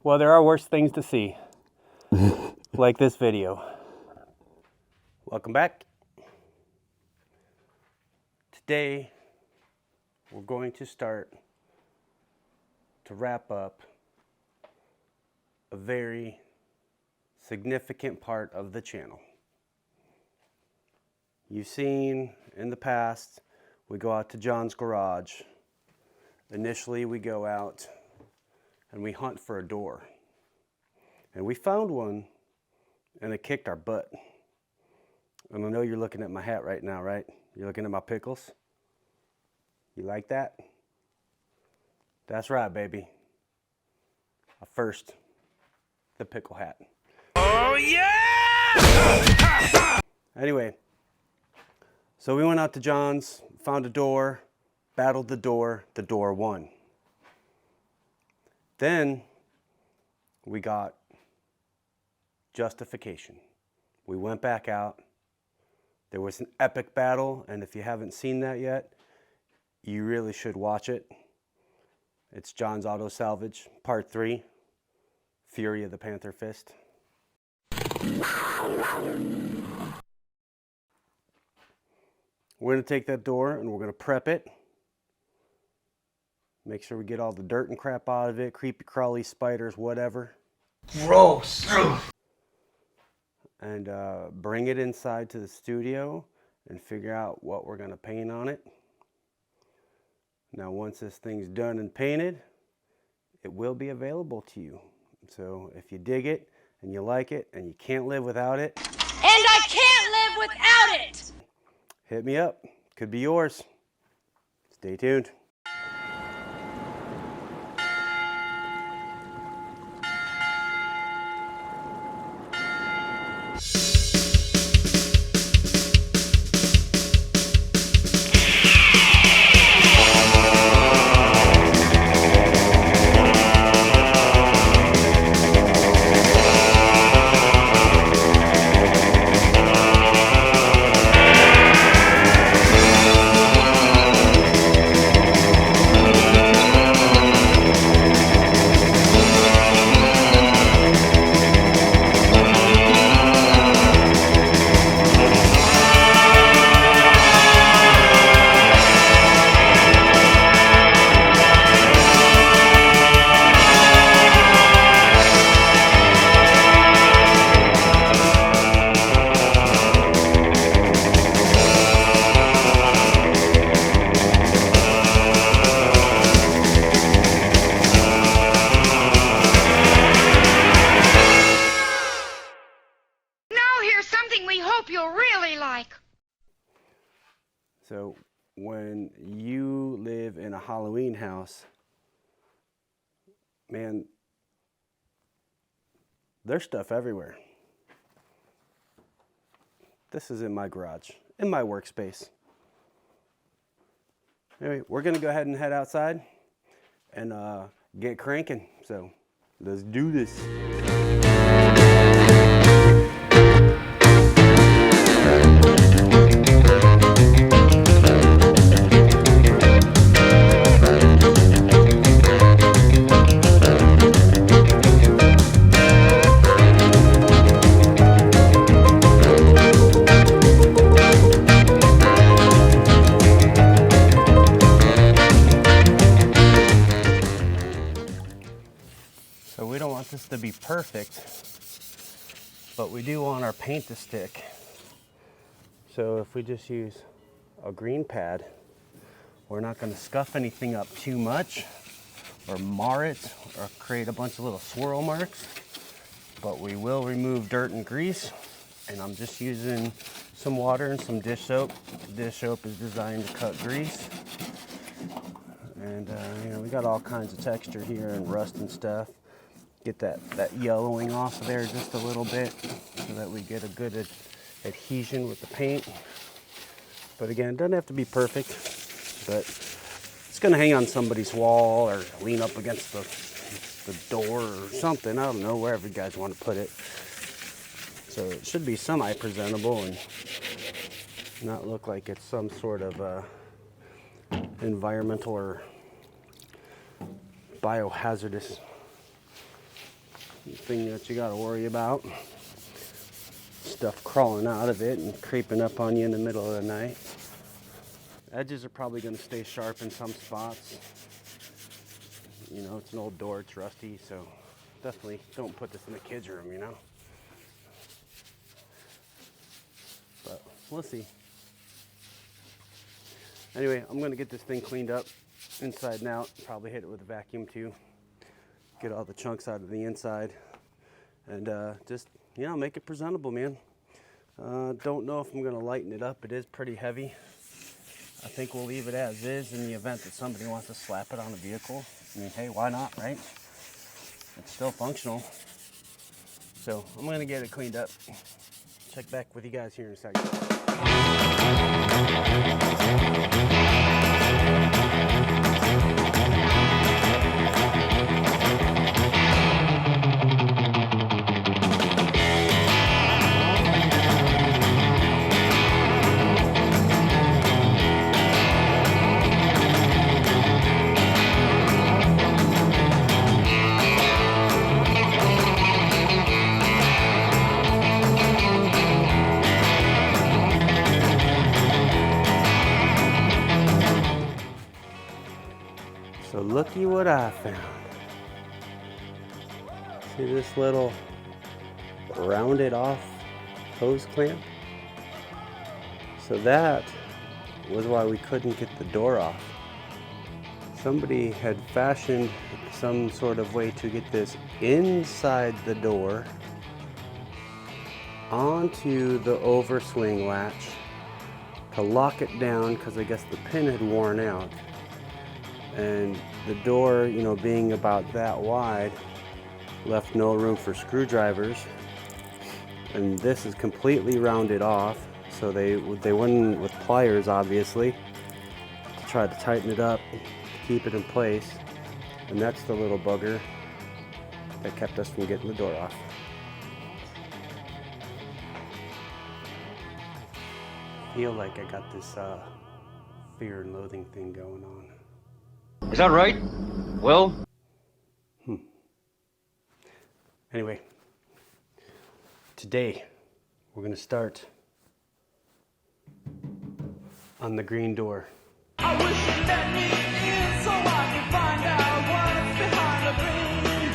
Well, there are worse things to see, like this video. Welcome back. Today, we're going to start to wrap up a very significant part of the channel. You've seen in the past, we go out to John's garage. Initially, we go out and we hunt for a door. And we found one, and it kicked our butt. And I know you're looking at my hat right now, right? You're looking at my pickles? You like that? That's right, baby. First, the pickle hat. Oh, yeah! Anyway, so we went out to John's, found a door, battled the door won. Then we got justification. We went back out. There was an epic battle, and if you haven't seen that yet, you really should watch it. It's John's Auto Salvage, Part 3, Fury of the Panther Fist. We're going to take that door and we're going to prep it. Make sure we get all the dirt and crap out of it, creepy crawly spiders, whatever. Gross. And bring it inside to the studio and figure out what we're going to paint on it. Now, once this thing's done and painted, it will be available to you. So if you dig it and you like it and you can't live without it. And I can't live without it! Hit me up. Could be yours. Stay tuned. So when you live in a Halloween house, man, there's stuff everywhere. This is in my garage, in my workspace. Anyway, we're gonna go ahead and head outside and get cranking. So let's do this. So we don't want this to be perfect, but we do want our paint to stick. So if we just use a green pad, we're not going to scuff anything up too much or mar it or create a bunch of little swirl marks, but we will remove dirt and grease. And I'm just using some water and some dish soap. Dish soap is designed to cut grease. And you know, we got all kinds of texture here and rust and stuff. Get that yellowing off of there just a little bit so that we get a good adhesion with the paint. But again, it doesn't have to be perfect, but it's gonna hang on somebody's wall or lean up against the door or something. I don't know, wherever you guys want to put it. So it should be semi-presentable and not look like it's some sort of environmental or biohazardous thing that you got to worry about. Stuff crawling out of it and creeping up on you in the middle of the night. Edges are probably going to stay sharp in some spots. You know, it's an old door, it's rusty, so definitely don't put this in the kids' room, you know. But we'll see. Anyway, I'm going to get this thing cleaned up inside and out. Probably hit it with a vacuum too. Get all the chunks out of the inside. And just, you know, make it presentable, man. Don't know if I'm going to lighten it up. It is pretty heavy. I think we'll leave it as is in the event that somebody wants to slap it on a vehicle. I mean, hey, why not, right? It's still functional. So I'm going to get it cleaned up. Check back with you guys here in a second. So looky what I found. See this little rounded off hose clamp? So that was why we couldn't get the door off. Somebody had fashioned some sort of way to get this inside the door onto the overswing latch to lock it down, because I guess the pin had worn out. And the door, you know, being about that wide, left no room for screwdrivers. And this is completely rounded off, so they went with pliers, obviously, to try to tighten it up, to keep it in place. And that's the little bugger that kept us from getting the door off. I feel like I got this fear and loathing thing going on. Is that right? Well? Anyway, today we're going to start on the green door. I wish you let me in so I can find out what's behind the green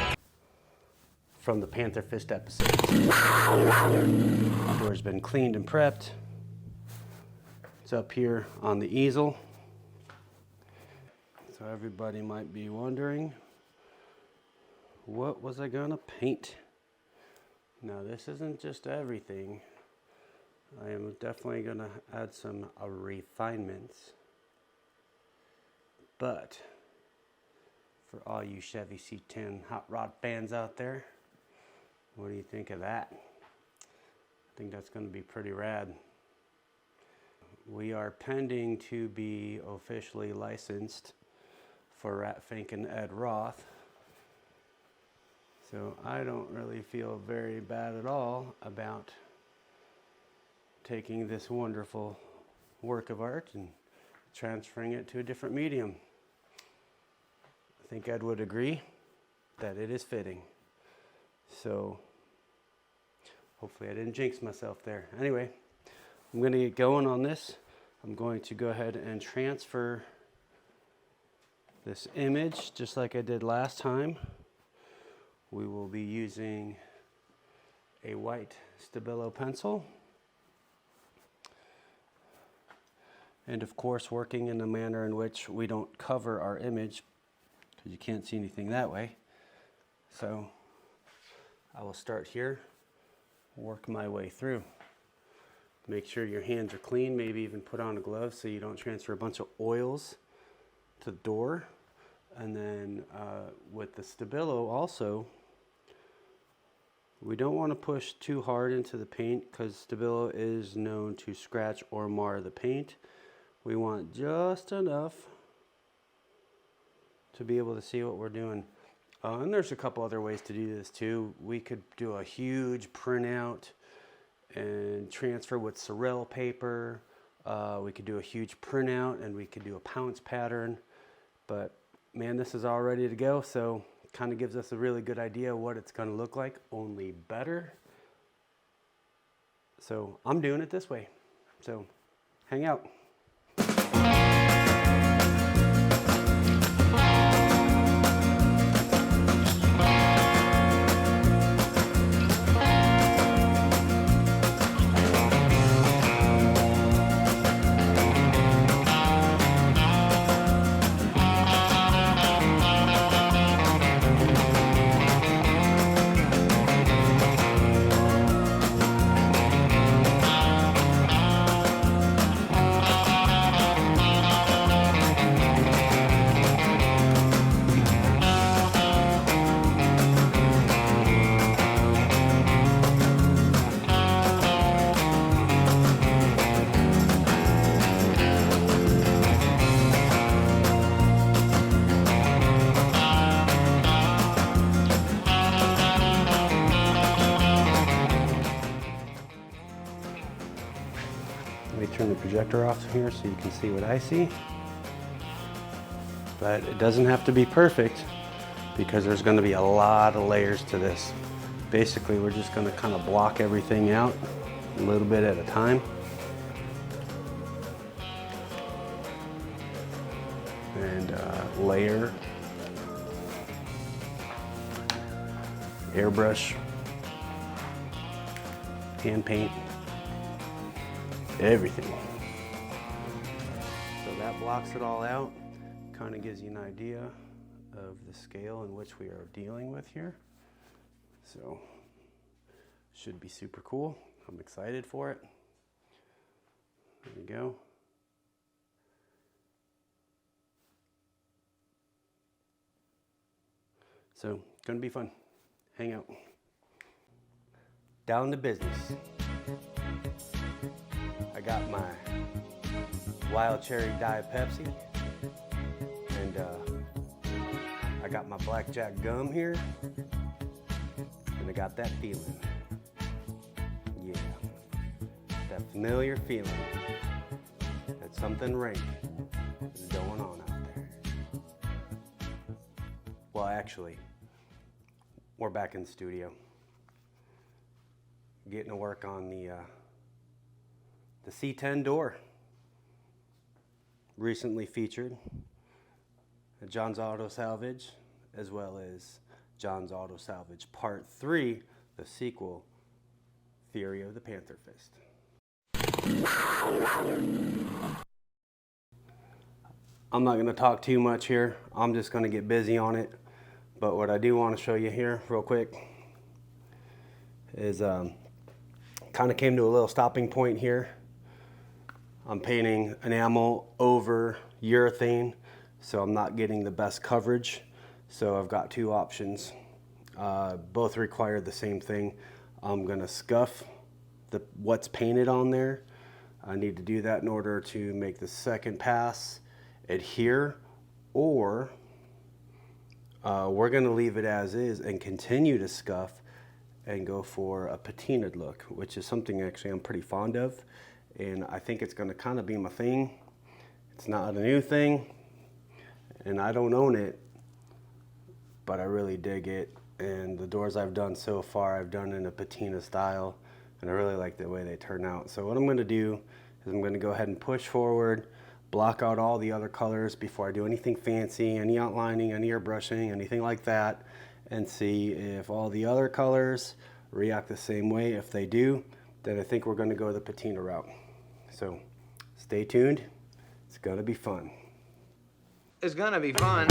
door. From the Panther Fist episode. The door's been cleaned and prepped. It's up here on the easel. So everybody might be wondering, what was I gonna paint? Now this isn't just everything. I am definitely gonna add some refinements. But for all you Chevy C-10 hot rod fans out there, what do you think of that? I think that's gonna be pretty rad. We are pending to be officially licensed for Rat Fink and Ed Roth. So I don't really feel very bad at all about taking this wonderful work of art and transferring it to a different medium. I think Ed would agree that it is fitting. So hopefully I didn't jinx myself there. Anyway, I'm going to get going on this. I'm going to go ahead and transfer this image just like I did last time. We will be using a white Stabilo pencil. And of course, working in a manner in which we don't cover our image, because you can't see anything that way. So I will start here, work my way through. Make sure your hands are clean, maybe even put on a glove so you don't transfer a bunch of oils to the door. And then with the Stabilo also, we don't want to push too hard into the paint because Stabilo is known to scratch or mar the paint. We want just enough to be able to see what we're doing. And there's a couple other ways to do this too. We could do a huge printout and transfer with Sorel paper. We could do a huge printout and we could do a pounce pattern. But man, this is all ready to go. So kind of gives us a really good idea of what it's going to look like, only better. So I'm doing it this way. So hang out. Let me turn the projector off here so you can see what I see. But it doesn't have to be perfect because there's going to be a lot of layers to this. Basically, we're just going to kind of block everything out a little bit at a time. And layer, airbrush, hand paint, everything. So that blocks it all out, kind of gives you an idea of the scale in which we are dealing with here. So should be super cool. I'm excited for it. There we go. So gonna be fun. Hang out. Down to business. I got my wild cherry Diet Pepsi, and I got my blackjack gum here, and I got that feeling. Yeah, that familiar feeling that something rank is going on out there. Well, actually, we're back in the studio, getting to work on the C-10 door. Recently featured at John's Auto Salvage, as well as John's Auto Salvage Part 3, the sequel, Theory of the Panther Fist. I'm not going to talk too much here. I'm just going to get busy on it. But what I do want to show you here real quick is kind of came to a little stopping point here. I'm painting enamel over urethane, so I'm not getting the best coverage. So I've got two options. Both require the same thing. I'm gonna scuff what's painted on there. I need to do that in order to make the second pass adhere, or we're gonna leave it as is and continue to scuff and go for a patinaed look, which is something actually I'm pretty fond of. And I think it's gonna kind of be my thing. It's not a new thing, and I don't own it, but I really dig it. And the doors I've done so far, I've done in a patina style, and I really like the way they turn out. So what I'm gonna do is I'm gonna go ahead and push forward, block out all the other colors before I do anything fancy, any outlining, any airbrushing, anything like that, and see if all the other colors react the same way. If they do, then I think we're gonna go the patina route. So stay tuned, it's gonna be fun. It's gonna be fun.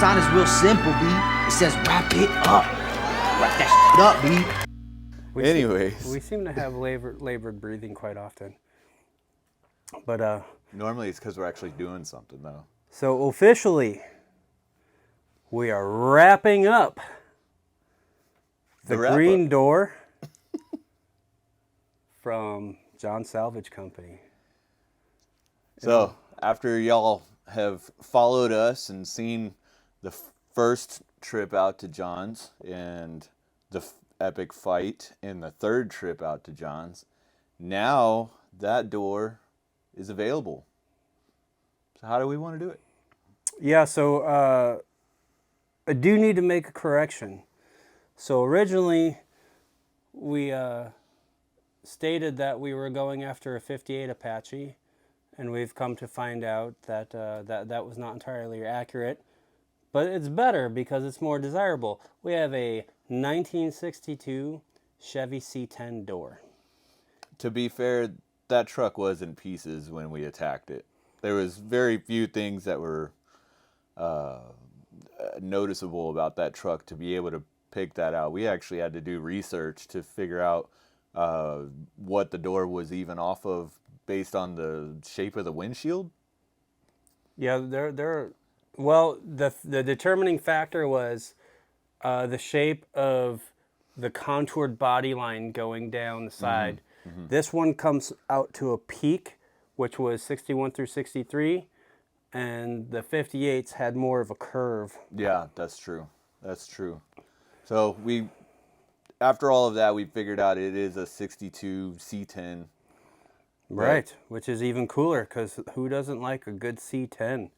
sign is real simple, B. It says wrap it up. Wrap that shit up, B. We seem to have labored breathing quite often. But normally it's because we're actually doing something, though. So officially, we are wrapping up the green door from John Salvage Company. So after y'all have followed us and seen the first trip out to John's and the epic fight in the third trip out to John's, now that door is available. So how do we want to do it? Yeah, so I do need to make a correction. So originally we stated that we were going after a 58 Apache, and we've come to find out that that was not entirely accurate. But it's better because it's more desirable. We have a 1962 Chevy C-10 door. To be fair, that truck was in pieces when we attacked it. There was very few things that were noticeable about that truck to be able to pick that out. We actually had to do research to figure out what the door was even off of based on the shape of the windshield. Yeah, well, the determining factor was the shape of the contoured body line going down the side. Mm-hmm. This one comes out to a peak, which was 61 through 63, and the 58s had more of a curve. Yeah, that's true. That's true. So after all of that, we figured out it is a 62 C-10. Right, which is even cooler because who doesn't like a good C-10?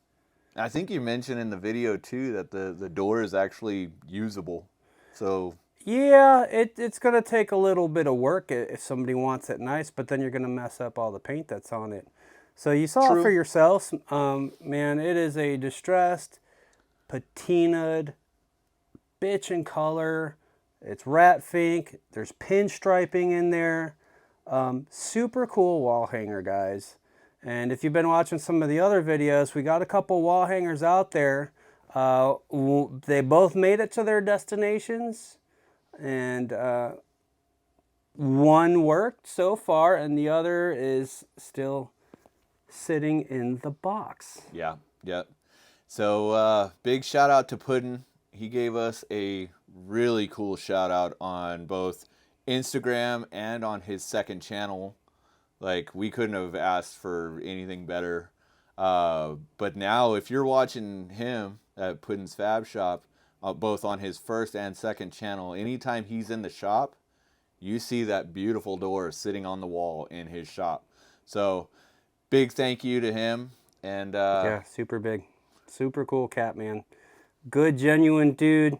I think you mentioned in the video too that the door is actually usable. So yeah, it's going to take a little bit of work if somebody wants it nice, but then you're going to mess up all the paint that's on it. So you saw it for yourselves. Man, it is a distressed, patinaed, bitch in color. It's rat Fink. There's pinstriping in there. Super cool wall hanger, guys. And if you've been watching some of the other videos, we got a couple wall hangers out there. They both made it to their destinations, and one worked so far, and the other is still sitting in the box. Yeah. So big shout out to Puddin'. He gave us a really cool shout out on both Instagram and on his second channel. Like, we couldn't have asked for anything better. But now, if you're watching him at Puddin's Fab Shop, both on his first and second channel, anytime he's in the shop, you see that beautiful door sitting on the wall in his shop. So, big thank you to him. And yeah, super big. Super cool cat, man. Good, genuine dude.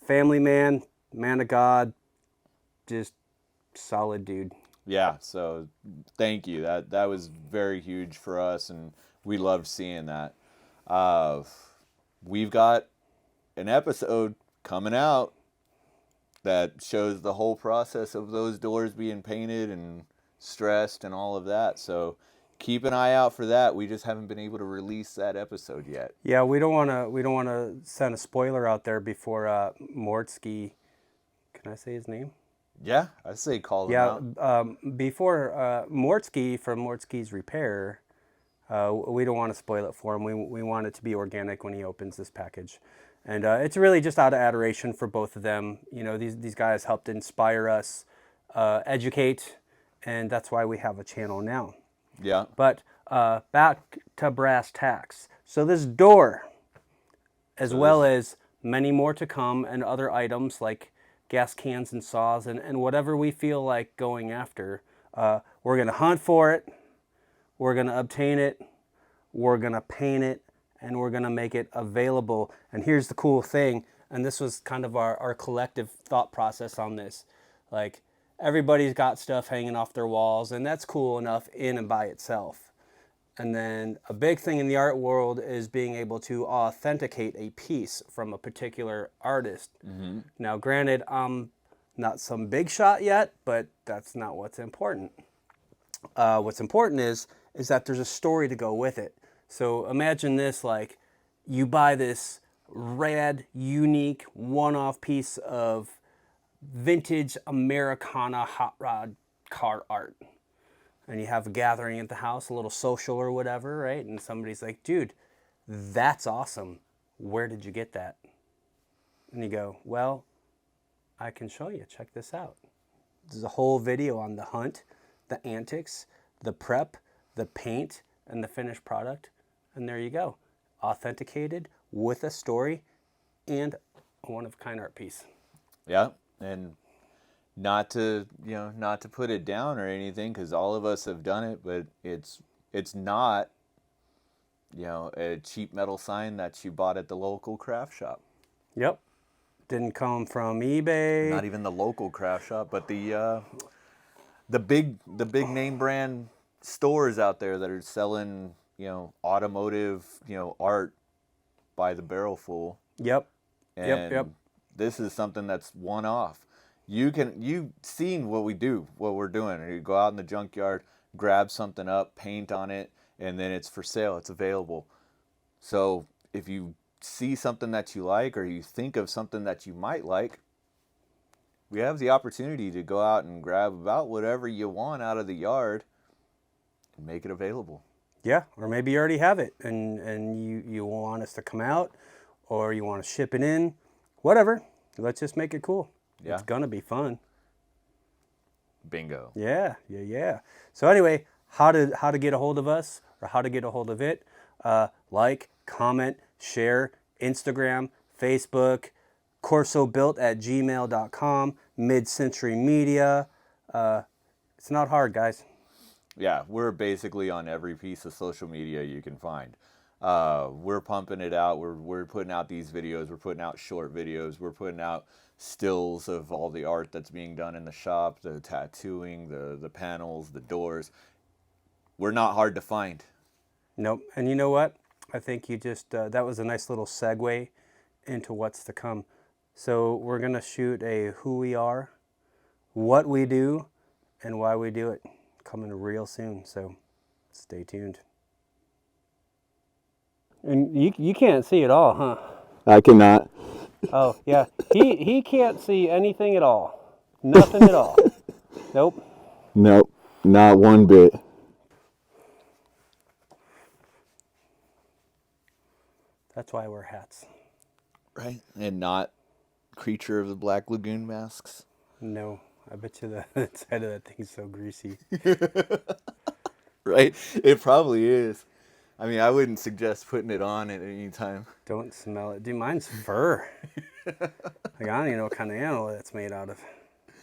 Family man. Man of God. Just solid dude. Yeah, so thank you. That was very huge for us, and we loved seeing that. We've got an episode coming out that shows the whole process of those doors being painted and stressed and all of that. So keep an eye out for that. We just haven't been able to release that episode yet. Yeah, we don't want to send a spoiler out there before Mortsky. Can I say his name? Yeah, I say call him out. Before Mortsky from Mortsky's Repair, we don't want to spoil it for him. We want it to be organic when he opens this package. And it's really just out of adoration for both of them. You know, these guys helped inspire us, educate, and that's why we have a channel now. Yeah. But back to brass tacks. So this door, as well as many more to come, and other items like gas cans and saws and whatever we feel like going after, we're going to hunt for it, we're going to obtain it, we're going to paint it, and we're going to make it available. And here's the cool thing, and this was kind of our collective thought process on this. Like, everybody's got stuff hanging off their walls, and that's cool enough in and by itself. And then a big thing in the art world is being able to authenticate a piece from a particular artist. Mm-hmm. Now, granted, I'm not some big shot yet, but that's not what's important. What's important is that there's a story to go with it. So imagine this, like, you buy this rad, unique, one-off piece of vintage Americana hot rod car art. And you have a gathering at the house, a little social or whatever, right? And somebody's like, dude, that's awesome. Where did you get that? And you go, well, I can show you. Check this out. There's a whole video on the hunt, the antics, the prep, the paint, and the finished product. And there you go. Authenticated with a story and a one-of-a-kind art piece. Yeah, and not to put it down or anything, because all of us have done it, but it's not, a cheap metal sign that you bought at the local craft shop. Yep. Didn't come from eBay. Not even the local craft shop, but the big name brand stores out there that are selling, automotive, art by the barrel full. Yep. And Yep. this is something that's one off. You've seen what we're doing. You go out in the junkyard, grab something up, paint on it, and then it's for sale. It's available. So if you see something that you like, or you think of something that you might like, we have the opportunity to go out and grab about whatever you want out of the yard and make it available. Yeah, or maybe you already have it and you want us to come out, or you want to ship it in, whatever. Let's just make it cool. Yeah. It's gonna be fun. Bingo. Yeah. So anyway, how to get a hold of us, or how to get a hold of it? Like, comment, share, Instagram, Facebook, corsobuilt@gmail.com, Mid-Century Media. It's not hard, guys. Yeah, we're basically on every piece of social media you can find. We're pumping it out. We're putting out these videos. We're putting out short videos. We're putting out stills of all the art that's being done in the shop, the tattooing, the panels, the doors. We're not hard to find. Nope. And you know what? I think you just, that was a nice little segue into what's to come. So we're going to shoot a who we are, what we do, and why we do it, coming real soon. So stay tuned. And you can't see it all, huh? I cannot. Oh, yeah. He can't see anything at all. Nothing at all. Nope. Nope, not one bit. That's why I wear hats. Right, and not Creature of the Black Lagoon masks. No, I bet you the inside of that thing's so greasy. Right, it probably is. I mean, I wouldn't suggest putting it on at any time. Don't smell it. Dude, mine's fur. Like, I don't even know what kind of animal that's made out of.